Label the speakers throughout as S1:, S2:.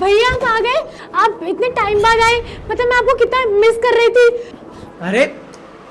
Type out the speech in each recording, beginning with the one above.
S1: भैया आप आ गए। आप इतने टाइम बाद आए, मतलब मैं आपको कितना मिस कर रही थी।
S2: अरे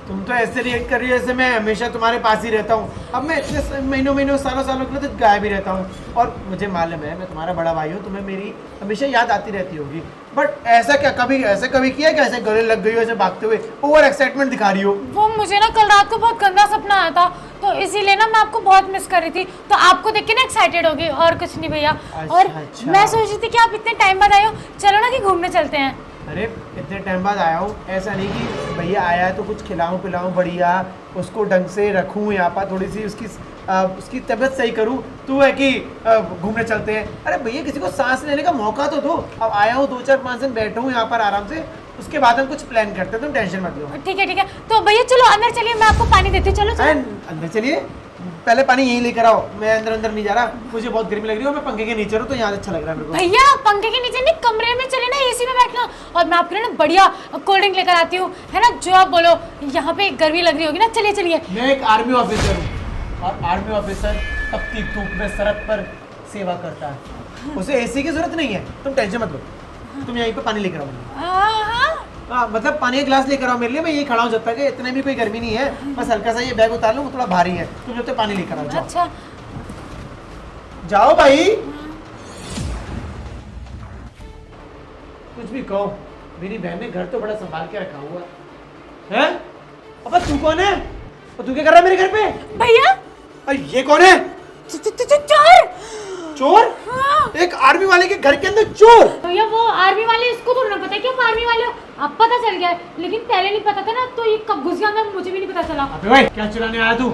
S2: तुम तो ऐसे रिएक्ट कर रही हो जैसे मैं हमेशा तुम्हारे पास ही रहता हूँ। अब मैं इतने महीनों सालों के लिए तो गायब ही रहता हूँ। और मुझे मालूम है मैं तुम्हारा बड़ा भाई हूँ, तुम्हें मेरी हमेशा याद आती रहती होगी। बट ऐसा क्या कभी किया क्या, ऐसे गले लग गई हो, ऐसे भागते हुए ओवर एक्साइटमेंट दिखा रही हो?
S1: वो मुझे ना कल रात को बहुत गंदा सपना आया था, तो इसीलिए ना मैं आपको बहुत मिस कर रही थी। तो आपको देख के ना एक्साइटेड होगी, और कुछ नहीं भैया। और
S2: अच्छा।
S1: मैं सोच रही थी कि आप इतने टाइम बाद आए हो, चलो ना कि घूमने चलते हैं।
S2: अरे इतने टाइम बाद आया हूँ, ऐसा नहीं कि भैया आया है तो कुछ खिलाऊं पिलाऊं बढ़िया, उसको ढंग से रखूं यहाँ पर, थोड़ी सी उसकी तबीयत सही करूं। तू है कि घूमने चलते हैं? अरे भैया किसी को सांस लेने का मौका तो दो। अब आया हूँ 2-4-5 दिन बैठा हूँ यहाँ पर आराम से, उसके बाद हम कुछ प्लान करते हैं, तुम टेंशन मत लो।
S1: ठीक है। तो भैया चलो अंदर चलिए, मैं आपको पानी देती हूँ। चलो
S2: अंदर चलिए, पहले पानी यहीं लेकर आओ। मैं अंदर नहीं जा रहा, मुझे बहुत गर्मी लग रही है। मैं पंखे के नीचे हूँ तो यहाँ अच्छा लग रहा है मेरे को।
S1: भैया पंखे के नीचे नहीं, कमरे में चले ना, एसी में बैठना। और मैं आपके लिए ना बढ़िया कोल्ड ड्रिंक लेकर आती हूँ, है ना, जो आप बोलो। यहाँ पे गर्मी लग रही होगी ना, चलिए।
S2: मैं एक आर्मी ऑफिसर हूँ, और आर्मी ऑफिसर तपती धूप में सरहद पर सेवा करता है, उसे एसी की जरूरत नहीं है। तुम टेंशन मत लो, तुम यहीं पे पानी लेकर आओ। मतलब पानी का गिलास लेकर आओ मेरे लिए, मैं यही खड़ा हूँ जब तक। इतने भी कोई गर्मी नहीं है, बस हल्का सा ये बैग उतार लूँ, वो थोड़ा भारी है। तुम जब तक पानी लेकर आओ, जाओ।
S1: अच्छा
S2: जाओ भाई। कुछ भी कहो, मेरी बहन ने घर तो बड़ा संभाल के रखा हुआ है। अब तू कौन है और तू क्या कर रहा है मेरे घर पे?
S1: भैया
S2: ये कौन है?
S1: चोर।
S2: चोर?
S1: हाँ।
S2: एक आर्मी वाले के घर के अंदर चोर?
S1: भैया वो आर्मी वाले, इसको तो ना पता है कि हम आर्मी वाले हो। अब पता चल गया है, लेकिन पहले नहीं पता था ना, तो ये कब घुस गया अंदर मुझे भी नहीं पता चला।
S2: अबे भाई क्या चुराने आया तू?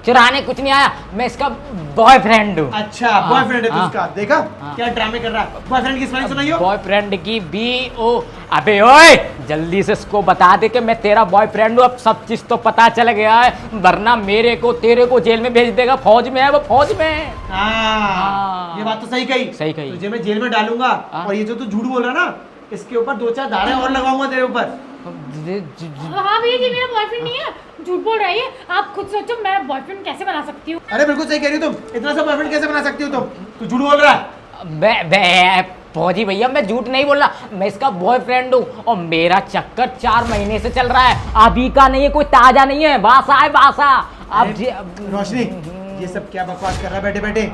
S3: चुराने कुछ नहीं आया, मैं इसका बॉयफ्रेंड हूँ।
S2: अच्छा बॉयफ्रेंड है तू
S3: हाँ।
S2: उसका? देखा क्या ड्रामे कर रहा है? बॉयफ्रेंड की स्पेलिंग सुनाइयो।
S3: बॉयफ्रेंड की BO। अबे ओए जल्दी से इसको बता दे कि मैं तेरा बॉयफ्रेंड हूँ। अब सब चीज तो पता चल गया है, वरना मेरे को तेरे को जेल में भेज देगा। फौज में है वो, फौज में।
S2: हाँ, ये बात तो सही कही। तुझे मैं जेल में डालूंगा, और ये जो तू झूठ बोल रहा ना, इसके ऊपर 2-4 धारे और लगाऊंगा तेरे ऊपर।
S1: हाँ भैया जी, मेरा बॉयफ्रेंड नहीं है, झूठ बोल रही है। आप खुद सोचो, मैं बॉयफ्रेंड कैसे बना सकती हूँ?
S2: अरे बिल्कुल सही कह रही हो तुम, इतना सा बॉयफ्रेंड कैसे बना सकती हो तुम? तू झूठ बोल रहा है।
S3: फौजी भैया मैं झूठ नहीं बोल रहा, मैं इसका बॉयफ्रेंड हूँ, और मेरा चक्कर 4 महीने से चल रहा है। अभी का नहीं है, कोई ताजा नहीं है, बासा है बासा। अब
S2: रोशनी ये सब क्या बकवास कर रहा है बैठे बैठे?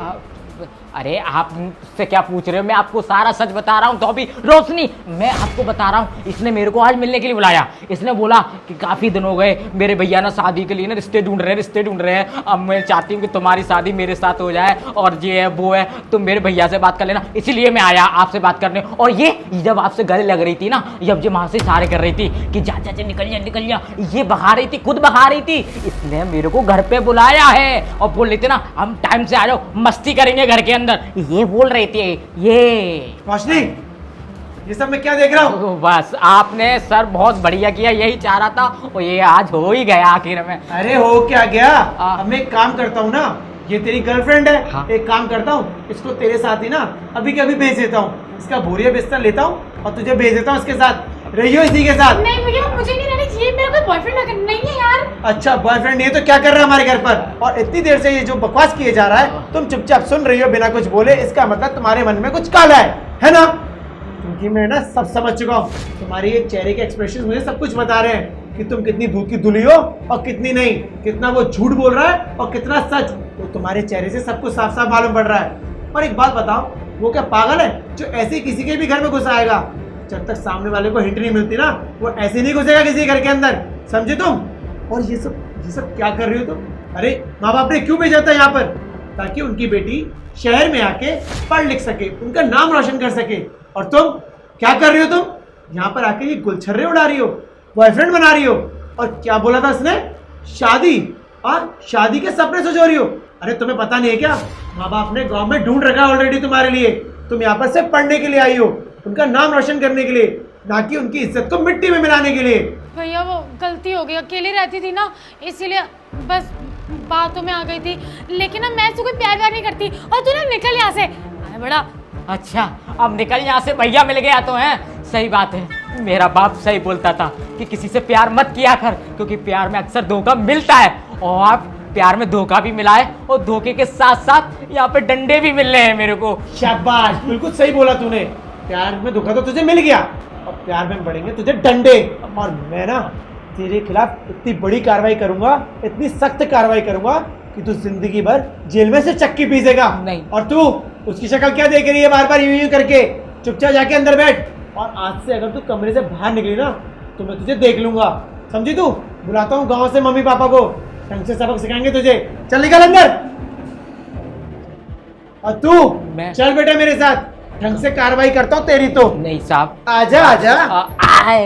S3: अरे आप से क्या पूछ रहे हो, मैं आपको सारा सच बता रहा हूँ। तो अभी रोशनी मैं आपको बता रहा हूँ, इसने मेरे को आज मिलने के लिए बुलाया। इसने बोला कि काफ़ी दिन हो गए, मेरे भैया ना शादी के लिए ना रिश्ते ढूंढ रहे हैं। अब मैं चाहती हूँ कि तुम्हारी शादी मेरे साथ हो जाए, और ये है वो है, तुम मेरे भैया से बात कर लेना। इसीलिए मैं आया आपसे बात करने। और ये जब आपसे गले लग रही थी ना, जब वहाँ से इशारे कर रही थी कि जा निकल जा, ये बहा रही थी, खुद बहा रही थी। इसने मेरे को घर पे बुलाया है, और बोल रही थी ना हम टाइम से आ जाओ, मस्ती करेंगे घर के अंदर, ये बोल रही थी। ये
S2: रोशनी ये सब मैं क्या देख रहा हूँ?
S3: बस आपने सर बहुत बढ़िया किया, यही चाह रहा था, और ये आज हो ही गया आखिर में।
S2: अरे हो क्या गया? अब मैं एक काम करता हूँ ना, ये तेरी गर्लफ्रेंड है।
S3: हाँ।
S2: एक काम करता हूँ, इसको तेरे साथ ही ना अभी के अभी भेज देता हूँ। इसका बोरिया बिस्तर लेता हूँ और तुझे भेज देता हूँ इसके साथ, रहियो इसी के साथ।
S1: नहीं भैया मुझे नहीं रहना चाहिए, मेरा कोई बॉयफ्रेंड नहीं है यार।
S2: अच्छा बॉयफ्रेंड नहीं है तो क्या कर रहा है हमारे घर पर? और इतनी देर से ये जो बकवास किए जा रहा है, तुम चुपचाप सुन रही हो बिना कुछ बोले, इसका मतलब तुम्हारे मन में कुछ काला है ना? क्योंकि मैं ना सब समझ चुका हूँ, तुम्हारे ये चेहरे के एक्सप्रेशन मुझे सब कुछ बता रहे हैं कि तुम कितनी दूध की धुली हो और कितनी नहीं, कितना वो झूठ बोल रहा है और कितना सच। तो तुम्हारे चेहरे से सब कुछ साफ साफ मालूम पड़ रहा है। और एक बात बताओ, वो क्या पागल है जो ऐसे किसी के भी घर में घुस आएगा? जब तक सामने वाले को हिंट नहीं मिलती ना, वो ऐसे नहीं घुसेगा किसी घर के अंदर, समझे तुम? और ये सब क्या कर रही हो तुम? अरे माँ बाप ने क्यों भेजा था यहाँ पर? ताकि उनकी बेटी शहर में आके पढ़ लिख सके, उनका नाम रोशन कर सके। और तुम क्या कर रही हो? तुम यहाँ पर आके ये गुलछर्रे उड़ा रही हो, बॉयफ्रेंड बना रही हो, और क्या बोला था उसने? शादी, और शादी के सपने सजो रही हो। अरे तुम्हें पता नहीं है क्या, माँ बाप ने गांव में ढूंढ रखा ऑलरेडी तुम्हारे लिए। तुम यहाँ पर सिर्फ पढ़ने के लिए आई हो, उनका नाम रोशन करने के लिए, ना कि उनकी इज्जत को मिट्टी में मिलाने के लिए।
S1: भैया वो गलती हो गई, अकेली रहती थी ना, इसीलिए बस बातों में आ गई थी। लेकिन ना मैं इससे कोई प्यार नहीं करती। और तू ना निकल यहाँ से, बड़ा।
S3: अच्छा अब निकल यहाँ से, भैया मिल गया तो है। सही बात है, मेरा बाप सही बोलता था कि किसी से प्यार मत किया कर, क्योंकि प्यार में अक्सर धोखा मिलता है। और आप प्यार में धोखा भी मिला है और धोखे के साथ साथ यहाँ पे डंडे भी मिल रहे हैं मेरे को।
S2: शाबाश, बिल्कुल सही बोला तूने। प्यार में धोखा तो तुझे मिल गया और प्यार में पड़ेंगे तुझे डंडे। और मैं ना तेरे खिलाफ इतनी बड़ी कार्रवाई करूंगा, इतनी सख्त कार्रवाई करूंगा कि तू जिंदगी भर जेल में से चक्की पीसेगा।
S3: नहीं।
S2: और तू उसकी शक्ल क्या देख रही है बार बार यूं यूं करके? चुपचाप जाके अंदर बैठ। और आज से अगर तू कमरे से बाहर निकली ना तो मैं तुझे देख लूंगा, समझी तू? बुलाता हूँ गांव से मम्मी पापा को, ढंग से सबक सिखाएंगे तुझे। चल निकल अंदर। और तू चल बेटा मेरे साथ, ढंग से कार्रवाई करता हूँ तेरी तो।
S3: नहीं साहब।
S2: आजा आजा।
S3: आए